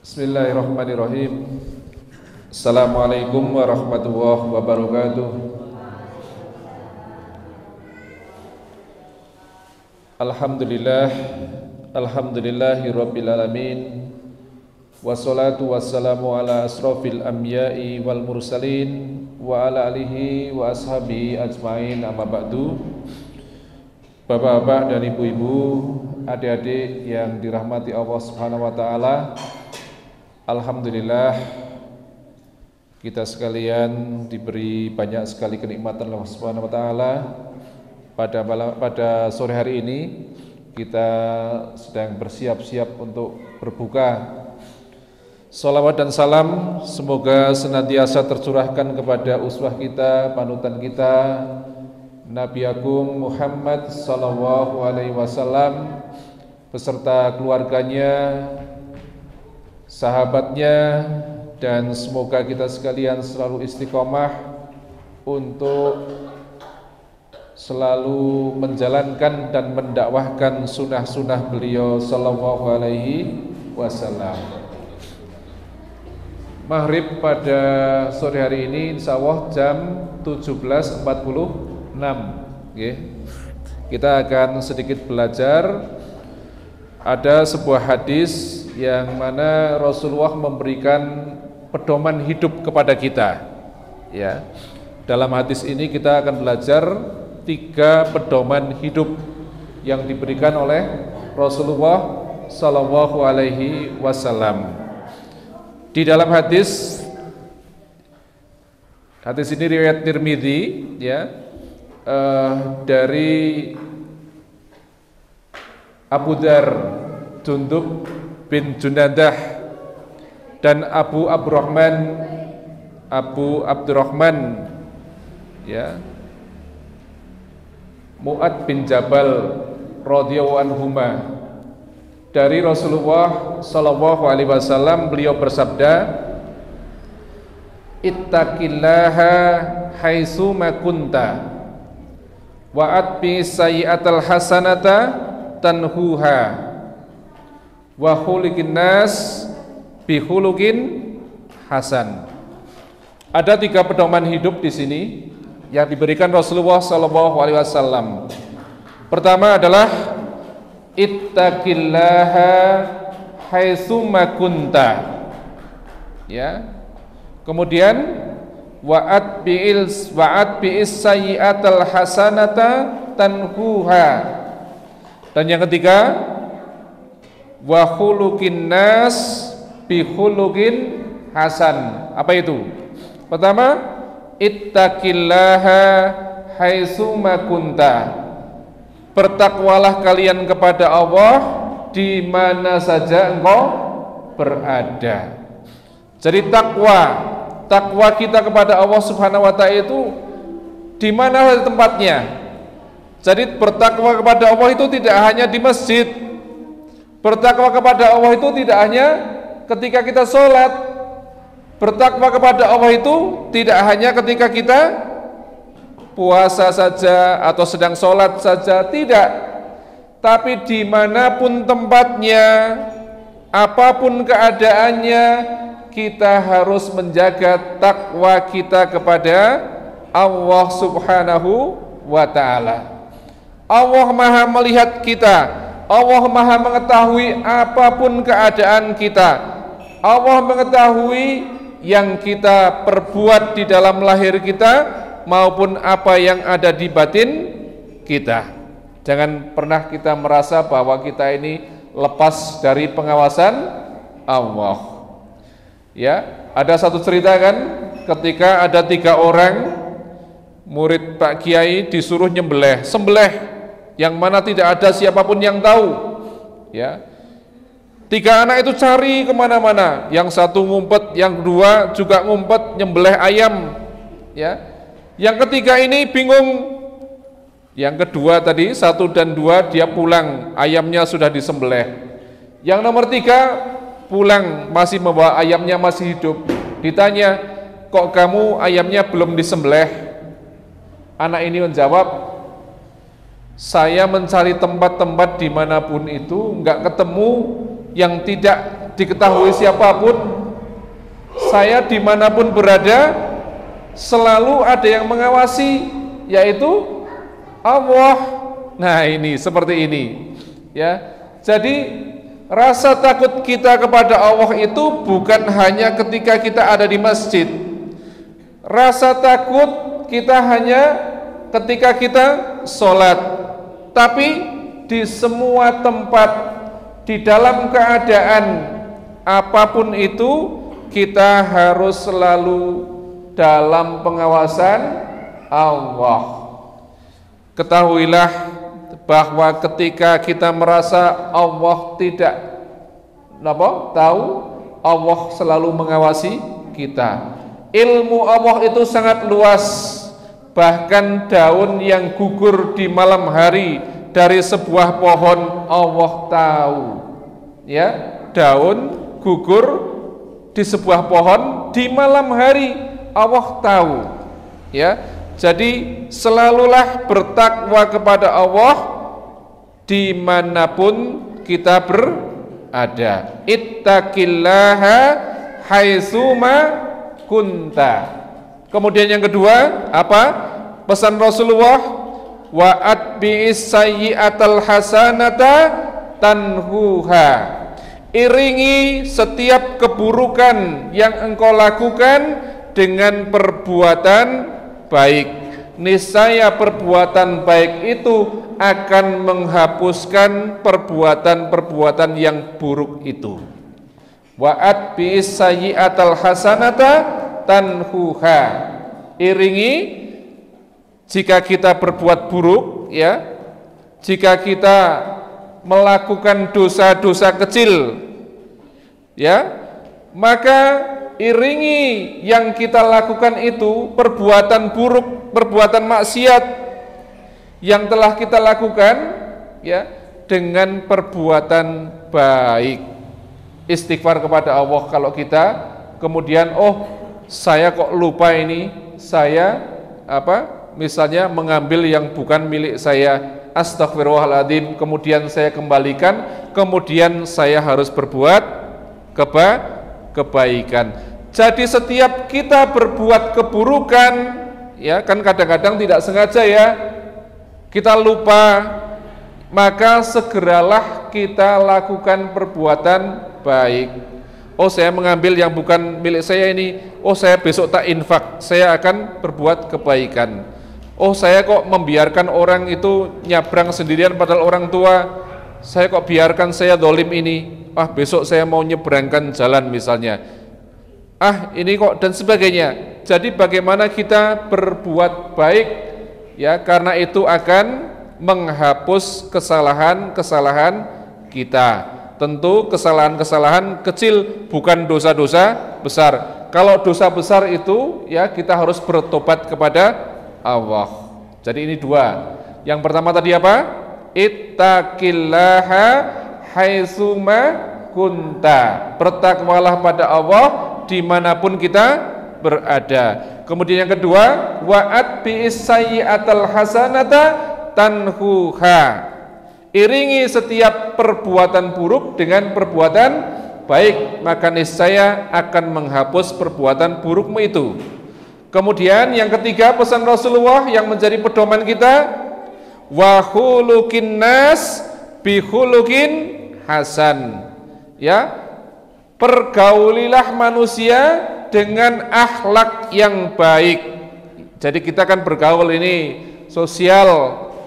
Bismillahirrahmanirrahim. Assalamualaikum warahmatullahi wabarakatuh. Alhamdulillah, alhamdulillahirabbil alamin. Wassalatu wassalamu ala asrofil anbiya'i wal mursalin wa ala alihi wa ashabihi ajmain, amma ba'du. Bapak-bapak dan ibu-ibu, adik-adik yang dirahmati Allah Subhanahu wa taala, alhamdulillah kita sekalian diberi banyak sekali kenikmatan Allah Subhanahu wa taala. Pada sore hari ini kita sedang bersiap-siap untuk berbuka. Salawat dan salam semoga senantiasa tercurahkan kepada uswah kita, panutan kita, Nabi Agung Muhammad sallallahu alaihi wasallam beserta keluarganya, sahabatnya, dan semoga kita sekalian selalu istiqomah untuk selalu menjalankan dan mendakwahkan sunnah-sunnah beliau sallallahu alaihi wasallam. Maghrib pada sore hari ini insyaallah jam 17.46. Kita akan sedikit belajar. Ada sebuah hadis yang mana Rasulullah memberikan pedoman hidup kepada kita. Ya. Dalam hadis ini kita akan belajar 3 pedoman hidup yang diberikan oleh Rasulullah sallallahu alaihi wasallam. Di dalam hadis ini riwayat Tirmidzi, ya, dari Abu Dzar Jundub bin Junadah dan Abu Abdurrahman, ya, Mu'ad bin Jabal radhiyallahu anhuma, dari Rasulullah sallallahu alaihi wasallam, beliau bersabda, ittaqillaha haitsu ma kunta wa atbi sayyi'atal hasanata tanhuha wa khuliqin nas bi khuluqin hasan. Ada 3 pedoman hidup di sini yang diberikan Rasulullah sallallahu alaihi wasallam. Pertama adalah ittaqillaha haitsu ma kunta. Ya. Kemudian wa'at bi'is sayyi'atal hasanata tanhuha. Dan yang ketiga, wa khuluqin nas bi khuluqin hasan. Apa itu? Pertama, ittaqillaha haitsu ma kunta. Bertakwalah kalian kepada Allah di mana saja engkau berada. Jadi takwa kita kepada Allah Subhanahu wa taala itu di mana tempatnya. Jadi bertakwa kepada Allah itu tidak hanya di masjid. Bertakwa kepada Allah itu tidak hanya ketika kita sholat. Bertakwa kepada Allah itu tidak hanya ketika kita puasa saja atau sedang sholat saja, tidak. Tapi dimanapun tempatnya, apapun keadaannya, kita harus menjaga takwa kita kepada Allah Subhanahu wa ta'ala. Allah maha melihat kita, Allah maha mengetahui apapun keadaan kita. Allah mengetahui yang kita perbuat di dalam lahir kita maupun apa yang ada di batin kita. Jangan pernah kita merasa bahwa kita ini lepas dari pengawasan Allah. Ya, ada satu cerita kan, ketika ada 3 orang murid Pak Kiai disuruh sembelih yang mana tidak ada siapapun yang tahu. Ya, 3 anak itu cari kemana-mana, yang satu ngumpet, yang 2 juga ngumpet nyembelih ayam. Ya, yang ketiga ini bingung. Yang kedua tadi 1 dan 2 dia pulang, ayamnya sudah disembelih. Yang nomor 3 pulang masih membawa ayamnya masih hidup. Ditanya, kok kamu ayamnya belum disembelih? Anak ini menjawab, saya mencari tempat-tempat dimanapun itu nggak ketemu yang tidak diketahui siapapun, saya dimanapun berada selalu ada yang mengawasi, yaitu Allah. Nah ini seperti ini ya. Jadi rasa takut kita kepada Allah itu bukan hanya ketika kita ada di masjid. Rasa takut kita hanya ketika kita sholat, tapi di semua tempat, di dalam keadaan apapun itu, kita harus selalu dalam pengawasan Allah. Ketahuilah bahwa ketika kita merasa Allah tidak tahu, Allah selalu mengawasi kita. Ilmu Allah itu sangat luas, bahkan daun yang gugur di malam hari dari sebuah pohon Allah tahu. Ya, daun gugur di sebuah pohon di malam hari Allah tahu. Ya, jadi selalulah bertakwa kepada Allah dimanapun kita berada. Ittaqillaha haitsuma kunta. Kemudian yang kedua apa? Pesan Rasulullah, wa atbi'is sayyi'atal hasanata tanhuha. Iringi setiap keburukan yang engkau lakukan dengan perbuatan baik. Niscaya perbuatan baik itu akan menghapuskan perbuatan-perbuatan yang buruk itu. Wa'at bi'is sayyi'atal hasanata tanhuha. Iringi jika kita berbuat buruk, ya, jika kita melakukan dosa-dosa kecil, ya, maka iringi yang kita lakukan itu perbuatan buruk, perbuatan maksiat yang telah kita lakukan, ya, dengan perbuatan baik. Istighfar kepada Allah kalau kita kemudian saya kok lupa ini, saya misalnya mengambil yang bukan milik saya, astagfirullahaladzim, kemudian saya kembalikan, kemudian saya harus berbuat kebaikan. Jadi setiap kita berbuat keburukan, ya kan kadang-kadang tidak sengaja ya, kita lupa, maka segeralah kita lakukan perbuatan baik. Saya mengambil yang bukan milik saya ini, saya besok tak infak, saya akan berbuat kebaikan. Saya kok membiarkan orang itu nyabrang sendirian padahal orang tua, saya kok biarkan saya dolim ini, besok saya mau nyebrangkan jalan misalnya, ini kok, dan sebagainya. Jadi bagaimana kita berbuat baik, ya, karena itu akan menghapus kesalahan-kesalahan kita. Tentu kesalahan-kesalahan kecil, bukan dosa-dosa besar. Kalau dosa besar itu, ya, kita harus bertobat kepada Allah. Jadi ini dua. Yang pertama tadi apa? Ittaqillaha haitsuma kunta. Bertakwalah pada Allah dimanapun kita berada. Kemudian yang kedua, wa'at bi'is sayyi'atal hasanata tanhuha. Iringi setiap perbuatan buruk dengan perbuatan baik, maka niscaya akan menghapus perbuatan burukmu itu. Kemudian yang ketiga, pesan Rasulullah yang menjadi pedoman kita, wa khuluqin nas bi khuluqin hasan. Ya, pergaulilah manusia dengan akhlak yang baik. Jadi kita kan bergaul ini sosial,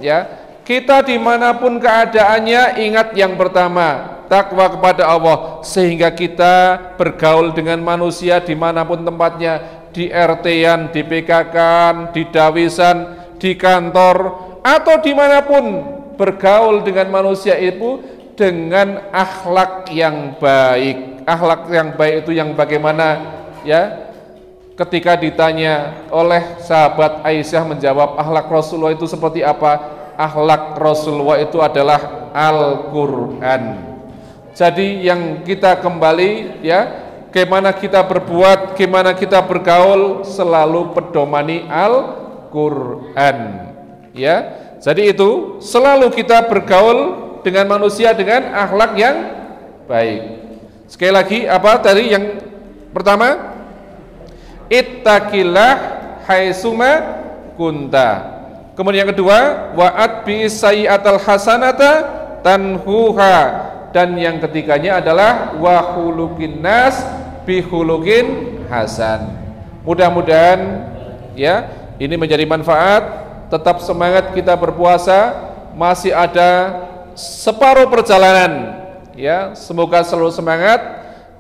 ya. Kita dimanapun keadaannya, ingat yang pertama, takwa kepada Allah, sehingga kita bergaul dengan manusia dimanapun tempatnya, di RT-an, di PKK-an, di dawisan, di kantor, atau dimanapun bergaul dengan manusia itu dengan akhlak yang baik. Akhlak yang baik itu yang bagaimana, ya? Ketika ditanya oleh sahabat Aisyah menjawab, akhlak Rasulullah itu seperti apa? Akhlak Rasulullah itu adalah Al-Quran. Jadi yang kita kembali, ya, bagaimana kita berbuat, bagaimana kita bergaul, selalu pedomani Al-Quran, ya. Jadi itu selalu kita bergaul dengan manusia dengan akhlak yang baik. Sekali lagi apa tadi yang pertama? Ittaqillah haitsuma kunta. Kemudian yang kedua, wa'at bi sayyi'atal hasanata tanhuha, dan yang ketiganya adalah wa khuluqin nas bi khuluqin hasan. Mudah-mudahan ya ini menjadi manfaat. Tetap semangat kita berpuasa, masih ada separuh perjalanan ya. Semoga selalu semangat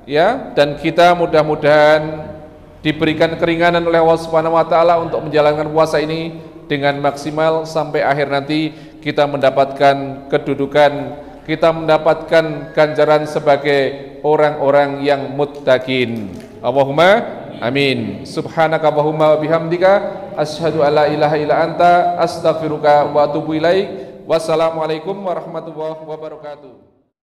ya, dan kita mudah-mudahan diberikan keringanan oleh Allah Subhanahu wa taala untuk menjalankan puasa ini dengan maksimal sampai akhir nanti kita mendapatkan kedudukan, kita mendapatkan ganjaran sebagai orang-orang yang muttaqin. Allahumma amin. Subhanaka Allahumma wa bihamdika asyhadu alla ilaha illa anta astaghfiruka wa atubu ilaik. Wassalamualaikum warahmatullahi wabarakatuh.